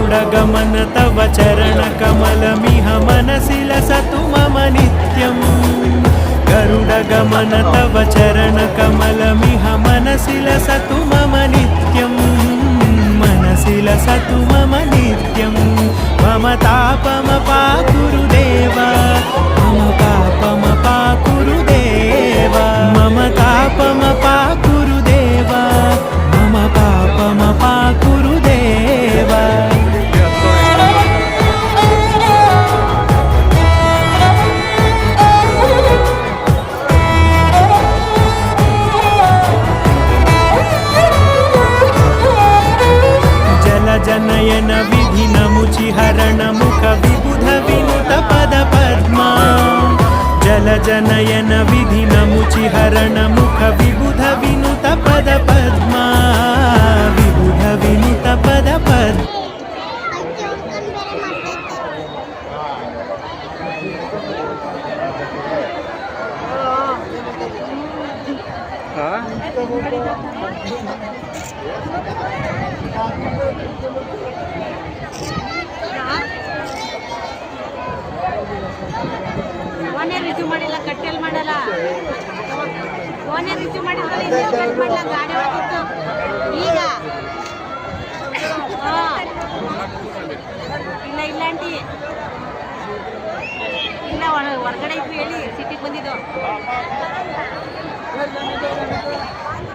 गरुडगमन तव चरणकमलमिह मनसि लसतु मम नित्यम् गरुडगमन तव चरणकमलमिह मनसि लसतु मम नित्यम् मनसि लसतु मम नित्यम् मम तापमपाकुरुदेव मम पापमपाकुरुदेव मम तापमपाकुरुदेव मम पापमपाकुरुदेव जनयन विधिनमुचिहरण मुख विबुध विनुत पद पद्मा जल जनयन विधिनमुचिहरण मुख विबुध विनुत पद पद्मा विबुध विनुत पद पद्मा ಓನೇ ರಿಸೀವ್ ಮಾಡಿಲ್ಲ ಕಟ್ಟೆಲ್ ಮಾಡಲ್ಲ ಓನೇ ರಿಸೀವ್ ಮಾಡಿದ್ರೆ ಕಟ್ ಮಾಡಲ್ಲ ಗಾಡಿ ಹೋಗಿತ್ತು ಈಗ ಇಲ್ಲ ಇಲ್ಲ ಆಂಟಿ ಇಲ್ಲ ಹೊರಗಡೆ ಇತ್ತು ಹೇಳಿ ಸಿಟಿಗೆ ಬಂದಿದ್ದು